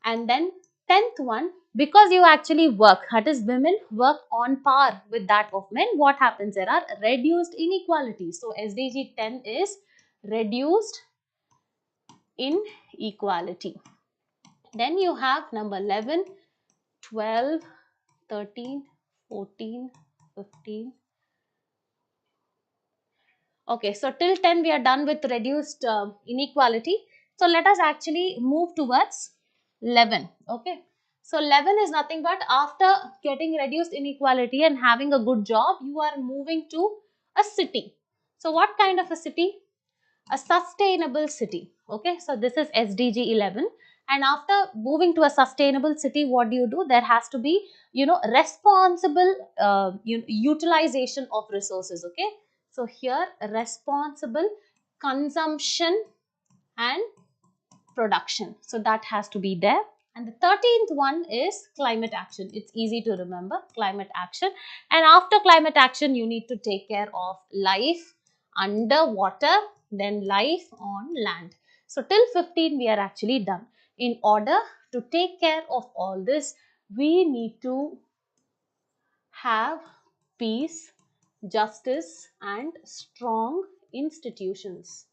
And then 10th one, because you actually work, that is women work on par with that of men, what happens? There are reduced inequalities. So SDG 10 is reduced inequality. Then you have number 11, 12, 13, 14, 15. Okay, so till 10 we are done with reduced inequality. So let us actually move towards 11. Okay, so 11 is nothing but after getting reduced inequality and having a good job, you are moving to a city. So what kind of a city? A sustainable city. Okay, so this is SDG 11. And after moving to a sustainable city, what do? There has to be, responsible utilization of resources. Okay, so here responsible consumption and production. So that has to be there. And the 13th one is climate action. It's easy to remember, climate action. And after climate action, you need to take care of life underwater, then life on land. So till 15, we are actually done. In order to take care of all this, we need to have peace, justice, and strong institutions.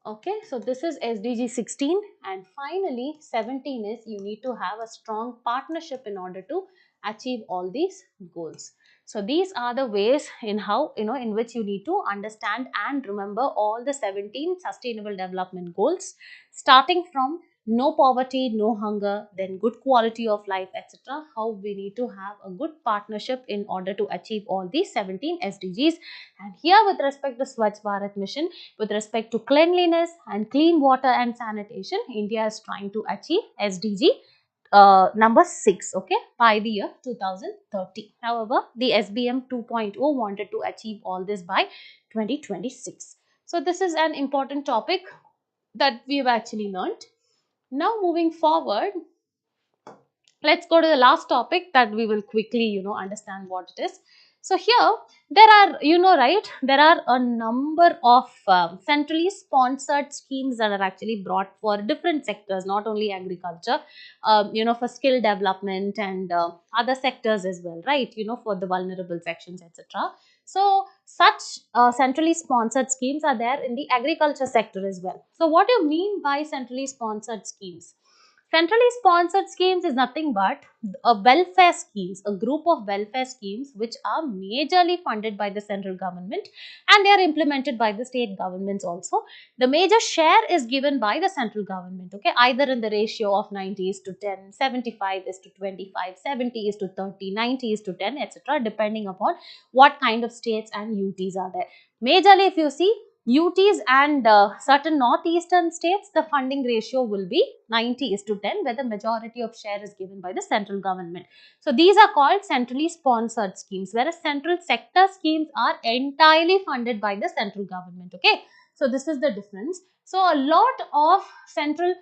Okay, so this is SDG 16, and finally 17 is you need to have a strong partnership in order to achieve all these goals. So these are the ways in how, in which you need to understand and remember all the 17 sustainable development goals, starting from no poverty, no hunger, then good quality of life, etc. How we need to have a good partnership in order to achieve all these 17 SDGs. And here, with respect to Swachh Bharat mission, with respect to cleanliness and clean water and sanitation, India is trying to achieve SDG number 6, okay, by the year 2030. However, the SBM 2.0 wanted to achieve all this by 2026. So this is an important topic that we've actually learned. Now moving forward, let's go to the last topic that we will quickly, understand what it is. So here there are, right, there are a number of centrally sponsored schemes that are actually brought for different sectors, not only agriculture, for skill development and other sectors as well, right, for the vulnerable sections, etc. So such centrally sponsored schemes are there in the agriculture sector as well. So what do you mean by centrally sponsored schemes? Centrally sponsored schemes is nothing but a welfare schemes, a group of welfare schemes which are majorly funded by the central government, and they are implemented by the state governments also. The major share is given by the central government, okay, either in the ratio of 90 is to 10, 75 is to 25, 70 is to 30, 90 is to 10, etc., depending upon what kind of states and UTs are there. Majorly, if you see, UTs and certain northeastern states, the funding ratio will be 90 is to 10, where the majority of share is given by the central government. So these are called centrally sponsored schemes, whereas central sector schemes are entirely funded by the central government. Okay, so this is the difference. So a lot of central,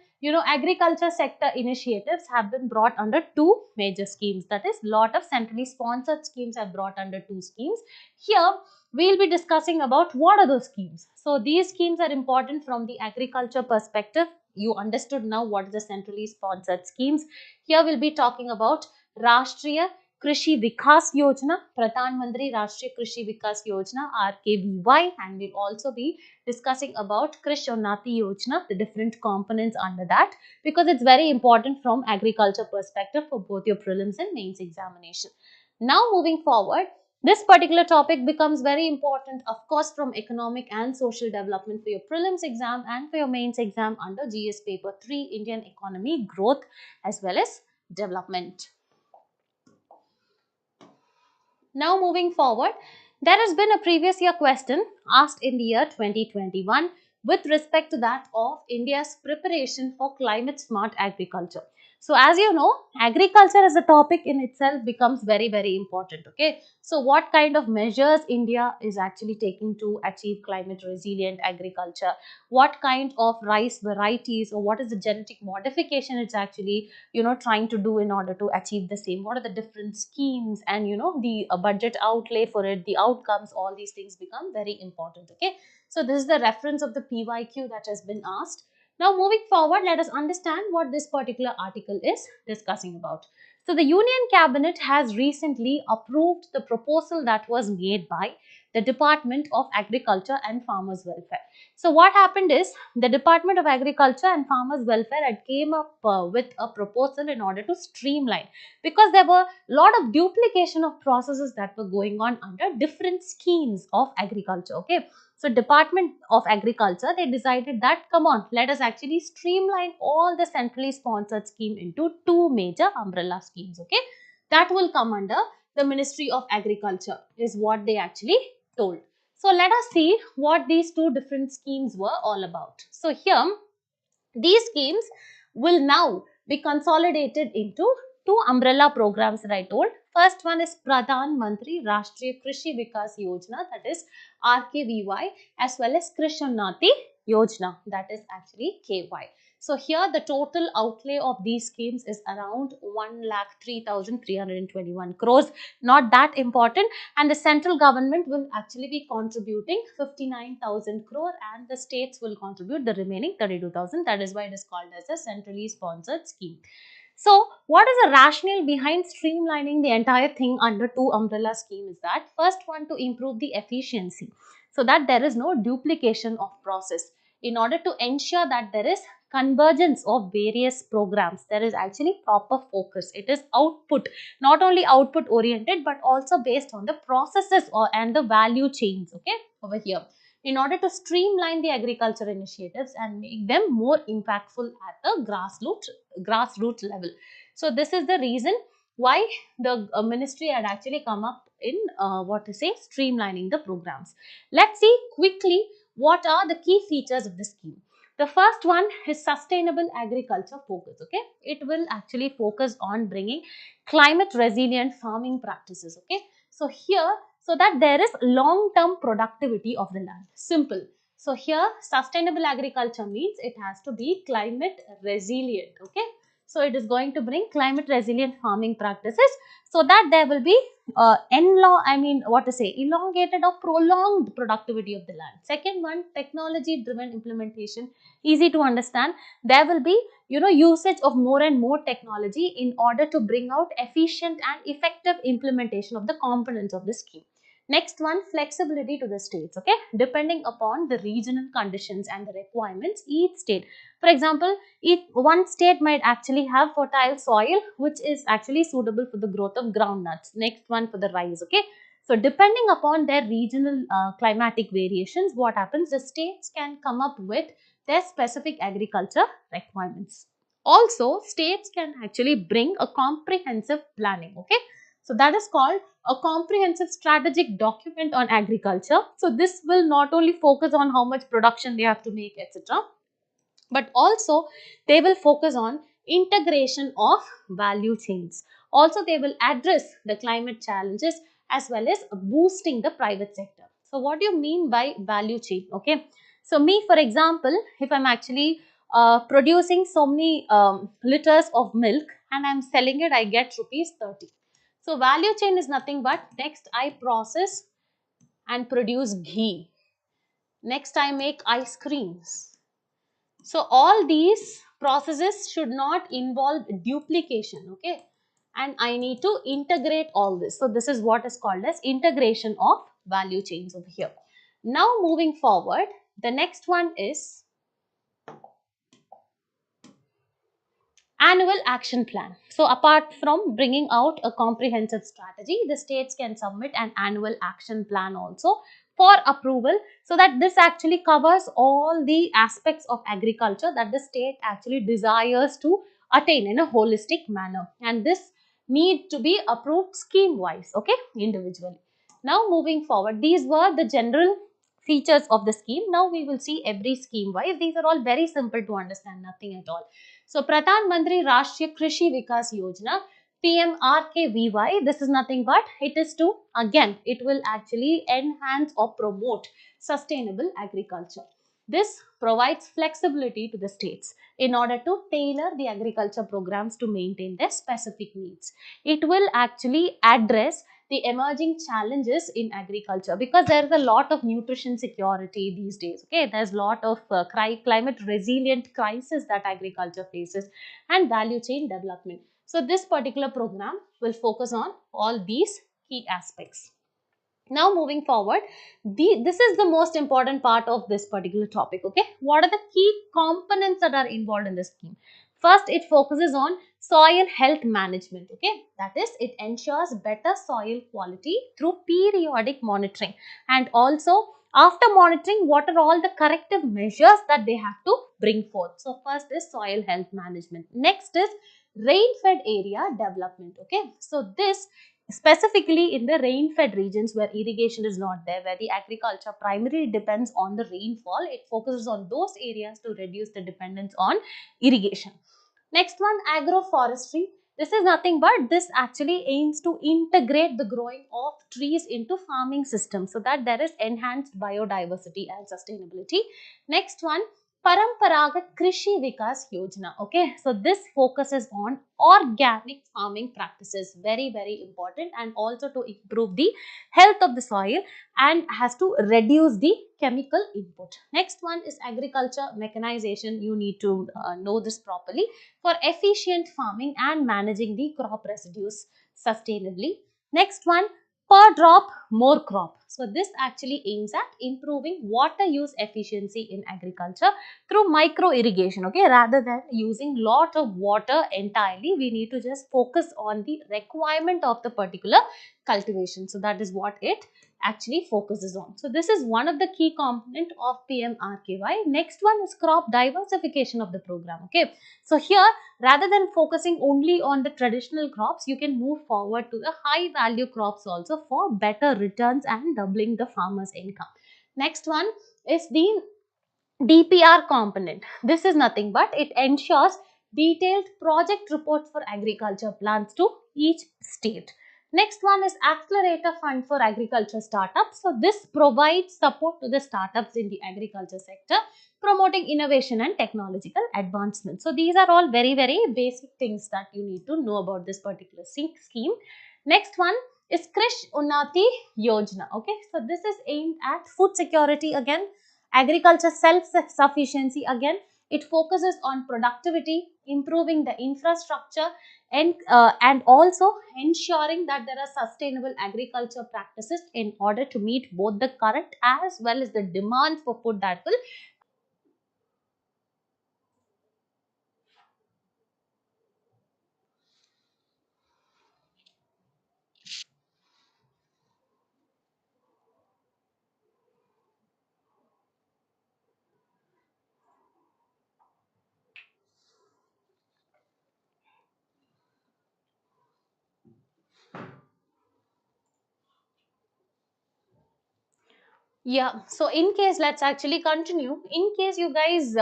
agriculture sector initiatives have been brought under two major schemes. That is, lot of centrally sponsored schemes are brought under two schemes. Here we'll be discussing about what are those schemes. So these schemes are important from the agriculture perspective. You understood now what is the centrally sponsored schemes. Here we'll be talking about Rashtriya Krishi Vikas Yojana, Pradhan Mantri Rashtriya Krishi Vikas Yojana, RKVY, and we'll also be discussing about Krish Unnati Yojana, the different components under that, because it's very important from agriculture perspective for both your prelims and mains examination. Now moving forward, this particular topic becomes very important, of course, from economic and social development for your prelims exam and for your mains exam under GS paper 3, Indian economy, growth as well as development. Now moving forward, there has been a previous year question asked in the year 2021 with respect to that of India's preparation for climate smart agriculture. So as you know, agriculture as a topic in itself becomes very, very important. Okay, so what kind of measures India is actually taking to achieve climate resilient agriculture? What kind of rice varieties, or what is the genetic modification it's actually, trying to do in order to achieve the same? What are the different schemes and, the budget outlay for it, the outcomes, all these things become very important. Okay, so this is the reference of the PYQ that has been asked. Now moving forward, let us understand what this particular article is discussing about. So the Union Cabinet has recently approved the proposal that was made by the Department of Agriculture and Farmers Welfare. So what happened is, the Department of Agriculture and Farmers Welfare had came up with a proposal in order to streamline, because there were a lot of duplication of processes that were going on under different schemes of agriculture. Okay, so Department of Agriculture, they decided that, come on, let us actually streamline all the centrally sponsored scheme into two major umbrella schemes. Okay, that will come under the Ministry of Agriculture is what they actually told. So let us see what these two different schemes were all about. So here, these schemes will now be consolidated into two umbrella programs that I told. First one is Pradhan Mantri Rashtriya Krishi Vikas Yojana, that is RKVY, as well as Krish Unnati Yojana, that is actually KY. So here the total outlay of these schemes is around 1,03,321 crores. Not that important, and the central government will actually be contributing 59,000 crore and the states will contribute the remaining 32,000. That is why it is called as a centrally sponsored scheme. So what is the rationale behind streamlining the entire thing under two umbrella scheme is that first one, to improve the efficiency so that there is no duplication of process, in order to ensure that there is convergence of various programs. There is actually proper focus. It is output, not only output oriented but also based on the processes and the value chains, okay, over here, in order to streamline the agriculture initiatives and make them more impactful at the grassroots level. So this is the reason why the ministry had actually come up in streamlining the programs. Let's see quickly what are the key features of the scheme. The first one is sustainable agriculture focus. Okay, it will actually focus on bringing climate resilient farming practices. Okay, so here, so that there is long term productivity of the land. Simple. So here sustainable agriculture means it has to be climate resilient. Okay, so it is going to bring climate resilient farming practices so that there will be elongated or prolonged productivity of the land. Second one, technology driven implementation. Easy to understand. There will be usage of more and more technology in order to bring out efficient and effective implementation of the components of the scheme. Next one, flexibility to the states. Okay, depending upon the regional conditions and the requirements, each state, for example, one state might actually have fertile soil which is actually suitable for the growth of groundnuts. Next one for the rice. Okay, so depending upon their regional climatic variations, what happens, the states can come up with their specific agriculture requirements. Also, states can actually bring a comprehensive planning. Okay, so that is called a comprehensive strategic document on agriculture. So this will not only focus on how much production they have to make, etc., but also they will focus on integration of value chains. Also, they will address the climate challenges as well as boosting the private sector. So what do you mean by value chain? Okay, so me, for example, if I'm actually producing so many liters of milk and I'm selling it, I get rupees 30. So value chain is nothing but, next I process and produce ghee, next I make ice creams. So all these processes should not involve duplication, okay, and I need to integrate all this. So this is what is called as integration of value chains over here. Now moving forward, the next one is annual action plan. So apart from bringing out a comprehensive strategy, the states can submit an annual action plan also for approval, so that this actually covers all the aspects of agriculture that the state actually desires to attain in a holistic manner, and this need to be approved scheme wise, okay, individually. Now moving forward, these were the general features of the scheme. Now we will see every scheme wise. These are all very simple to understand, nothing at all. So Pradhan Mantri Rashtriya Krishi Vikas Yojana, PMRKVY, this is nothing but, it is to, again, it will actually enhance or promote sustainable agriculture. This provides flexibility to the states in order to tailor the agriculture programs to maintain their specific needs. It will actually address the emerging challenges in agriculture, because there is a lot of nutrition security these days. Okay, there's a lot of climate resilient crisis that agriculture faces, and value chain development. So this particular program will focus on all these key aspects. Now moving forward, this is the most important part of this particular topic. Okay, what are the key components that are involved in this scheme? First, it focuses on soil health management. Okay, that is, it ensures better soil quality through periodic monitoring, and also after monitoring, what are all the corrective measures that they have to bring forth. So first is soil health management. Next is rain-fed area development. Okay, so this specifically in the rain-fed regions where irrigation is not there, where the agriculture primarily depends on the rainfall, it focuses on those areas to reduce the dependence on irrigation. Next one, agroforestry. This is nothing but, this actually aims to integrate the growing of trees into farming systems so that there is enhanced biodiversity and sustainability. Next one, Paramparagat Krishi Vikas Yojana. Okay, so this focuses on organic farming practices, very, very important, and also to improve the health of the soil and has to reduce the chemical input. Next one is agriculture mechanization. You need to know this properly for efficient farming and managing the crop residues sustainably. Next one, per drop more crop. So this actually aims at improving water use efficiency in agriculture through micro irrigation. Okay, rather than using lot of water entirely, we need to just focus on the requirement of the particular cultivation. So that is what it actually focuses on. So this is one of the key component of PMRKY. Next one is crop diversification of the program. Okay, so here rather than focusing only on the traditional crops, you can move forward to the high value crops also for better returns and doubling the farmer's income. Next one is the DPR component. This is nothing but it ensures detailed project reports for agriculture plans to each state. Next one is Accelerator Fund for Agriculture Startups. So this provides support to the startups in the agriculture sector, promoting innovation and technological advancement. So these are all very, very basic things that you need to know about this particular scheme. Next one is Krish Unnati Yojana. Okay, so this is aimed at food security again, agriculture self-sufficiency again. It focuses on productivity, improving the infrastructure, and also ensuring that there are sustainable agriculture practices in order to meet both the current as well as the demand for food that will. Yeah, so in case, let's actually continue. In case you guys,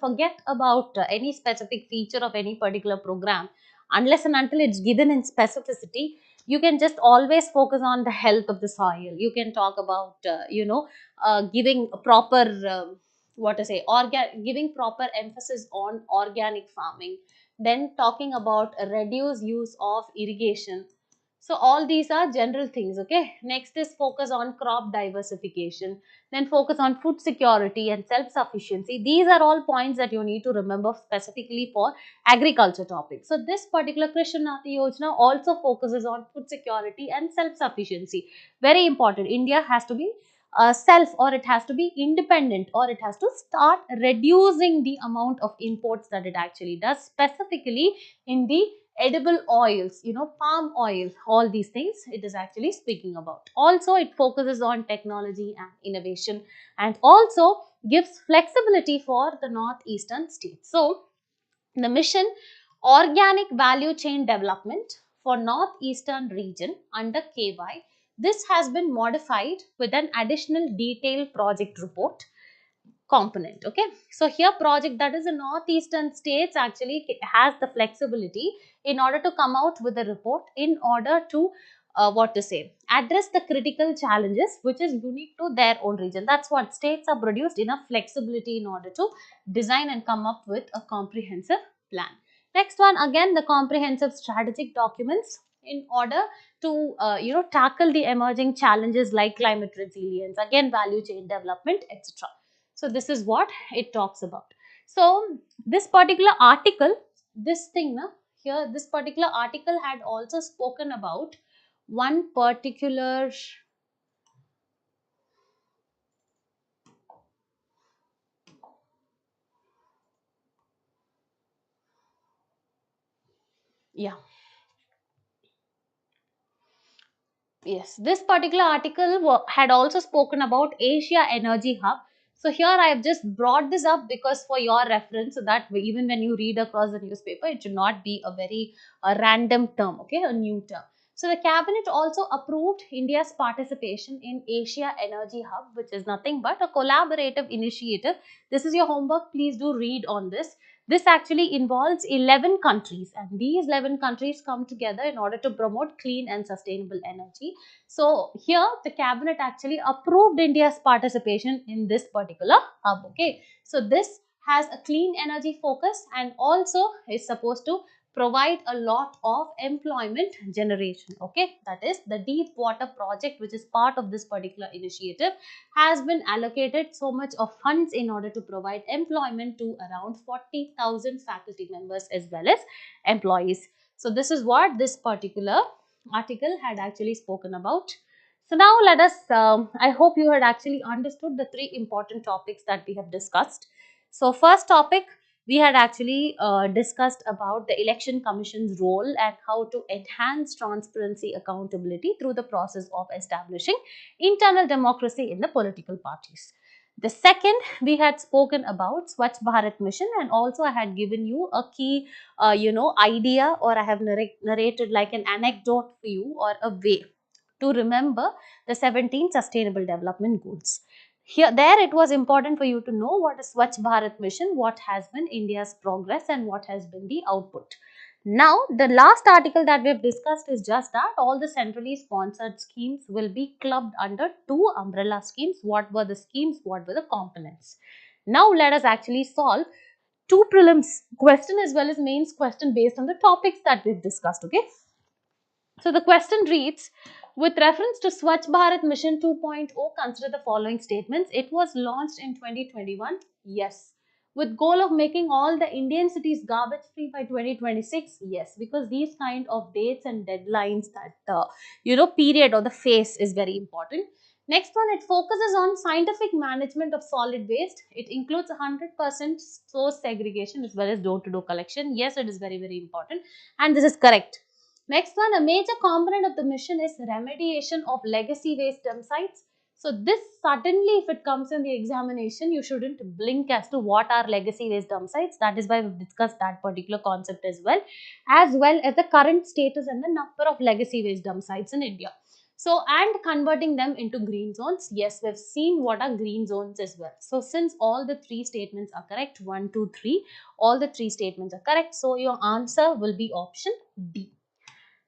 forget about any specific feature of any particular program, unless and until it's given in specificity, you can just always focus on the health of the soil. You can talk about, giving a proper, what to say, giving proper emphasis on organic farming. Then talking about a reduced use of irrigation. So all these are general things. Okay, next is focus on crop diversification, then focus on food security and self sufficiency. These are all points that you need to remember specifically for agriculture topics. So this particular Krishnati Yojana also focuses on food security and self sufficiency. Very important. India has to be self, or it has to be independent, or it has to start reducing the amount of imports that it actually does, specifically in the edible oils, palm oil, all these things it is actually speaking about. Also, it focuses on technology and innovation, and also gives flexibility for the northeastern states. So the mission, organic value chain development for northeastern region under KY, this has been modified with an additional detailed project report component. Okay, so here project that is in northeastern states actually has the flexibility in order to come out with a report in order to what to say, address the critical challenges which is unique to their own region. That's what states are produced enough flexibility in order to design and come up with a comprehensive plan. Next one, again the comprehensive strategic documents in order to tackle the emerging challenges like climate resilience, again value chain development, etc. So this is what it talks about. So this particular article, this thing na, here, this particular article had also spoken about one particular, yeah, yes, this particular article had also spoken about Asia Energy Hub. So here I have just brought this up because for your reference, so that even when you read across the newspaper, it should not be a very random term, okay, a new term. So the cabinet also approved India's participation in Asia Energy Hub, which is nothing but a collaborative initiative. This is your homework. Please do read on this. This actually involves 11 countries, and these 11 countries come together in order to promote clean and sustainable energy. So here the cabinet actually approved India's participation in this particular hub. Okay, so this has a clean energy focus and also is supposed to provide a lot of employment generation. Okay, that is the deep water project, which is part of this particular initiative, has been allocated so much of funds in order to provide employment to around 40,000 faculty members as well as employees. So this is what this particular article had actually spoken about. So now let us, I hope you had actually understood the three important topics that we have discussed. So first topic, we had actually discussed about the election commission's role and how to enhance transparency accountability through the process of establishing internal democracy in the political parties. The second, we had spoken about Swachh Bharat mission, and also I had given you a key, idea, or I have narrated like an anecdote for you or a way to remember the 17 Sustainable Development Goals. Here, there it was important for you to know what is Swachh Bharat mission, what has been India's progress, and what has been the output. Now, the last article that we have discussed is just that all the centrally sponsored schemes will be clubbed under two umbrella schemes. What were the schemes? What were the components? Now, let us actually solve two prelims question as well as mains question based on the topics that we've discussed. Okay. So the question reads, with reference to Swachh Bharat Mission 2.0, consider the following statements. It was launched in 2021. Yes. With goal of making all the Indian cities garbage free by 2026. Yes, because these kind of dates and deadlines, that period or the phase is very important. Next one, it focuses on scientific management of solid waste. It includes 100% source segregation as well as door-to-door collection. Yes, it is very, very important, and this is correct. Next one, a major component of the mission is remediation of legacy waste dump sites. So this suddenly, if it comes in the examination, you shouldn't blink as to what are legacy waste dump sites. That is why we've discussed that particular concept as well as the current status and the number of legacy waste dump sites in India. So, and converting them into green zones. Yes, we've seen what are green zones as well. So, since all the three statements are correct, 1, 2, 3, all the three statements are correct. So, your answer will be option D.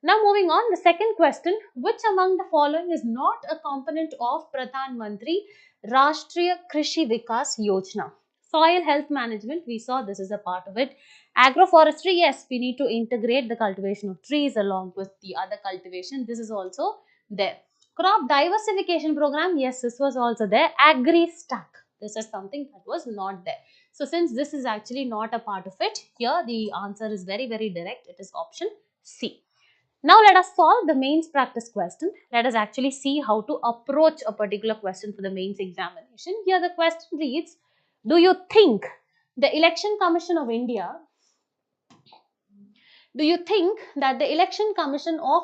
Now moving on, the second question, which among the following is not a component of Pradhan Mantri Rashtriya Krishi Vikas Yojana? Soil health management, we saw this is a part of it. Agroforestry, yes, we need to integrate the cultivation of trees along with the other cultivation. This is also there. Crop diversification program, yes, this was also there. Agri stack, this is something that was not there. So since this is actually not a part of it, here the answer is very, very direct. It is option C. Now let us solve the mains practice question. Let us actually see how to approach a particular question for the mains examination. Here the question reads, do you think the Election Commission of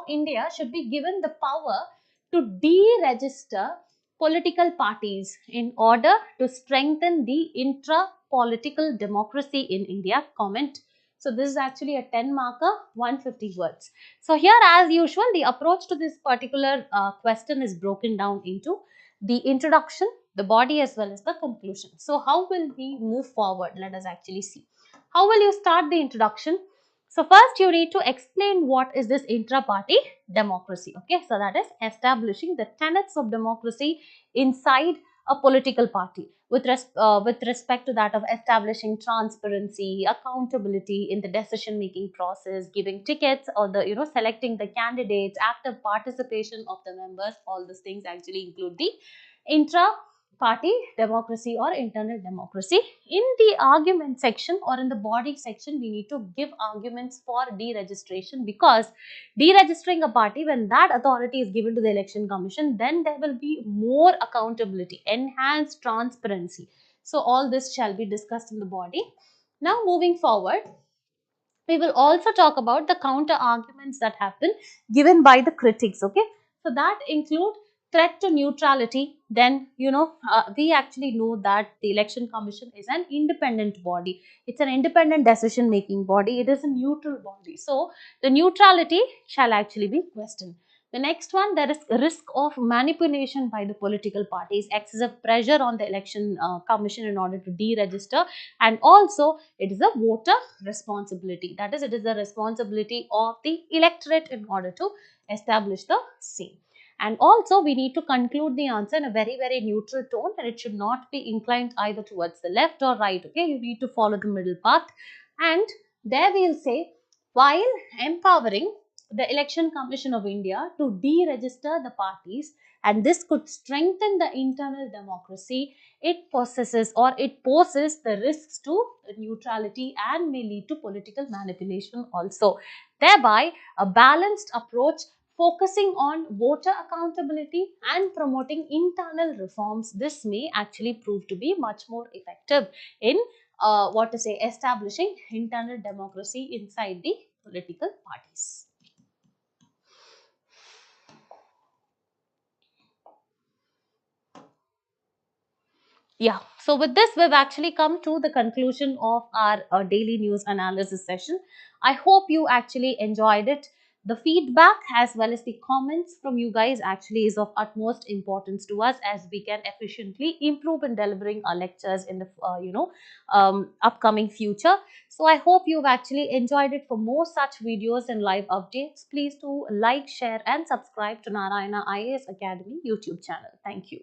India, should be given the power to deregister political parties in order to strengthen the intra-political democracy in India? Comment. So this is actually a 10 marker, 150 words. So here as usual, the approach to this particular question is broken down into the introduction, the body as well as the conclusion. So how will we move forward? Let us actually see. How will you start the introduction? So first you need to explain what is this intra-party democracy. Okay, so that is establishing the tenets of democracy inside a political party with respect to that of establishing transparency, accountability in the decision making process, giving tickets or the selecting the candidates, active participation of the members. All these things actually include the intra party democracy or internal democracy. In the argument section or in the body section, we need to give arguments for deregistration, because deregistering a party, when that authority is given to the election commission, then there will be more accountability, enhanced transparency. So all this shall be discussed in the body. Now moving forward, we will also talk about the counter arguments that have been given by the critics. Okay, so that include threat to neutrality. Then we actually know that the election commission is an independent body. It's an independent decision making body. It is a neutral body, so the neutrality shall actually be questioned. The next one, there is risk of manipulation by the political parties, excessive pressure on the election commission in order to deregister, and also it is a voter responsibility. That is, it is the responsibility of the electorate in order to establish the same. And also we need to conclude the answer in a very, very neutral tone, and it should not be inclined either towards the left or right. Okay, you need to follow the middle path. And there we will say, while empowering the Election Commission of India to deregister the parties, and this could strengthen the internal democracy, it possesses or it poses the risks to neutrality and may lead to political manipulation also. Thereby, a balanced approach focusing on voter accountability and promoting internal reforms, this may actually prove to be much more effective in establishing internal democracy inside the political parties. Yeah, so with this, we've actually come to the conclusion of our daily news analysis session. I hope you actually enjoyed it. The feedback as well as the comments from you guys actually is of utmost importance to us, as we can efficiently improve in delivering our lectures in the upcoming future. So I hope you've actually enjoyed it. For more such videos and live updates, please do like, share and subscribe to Narayana IAS Academy YouTube channel. Thank you.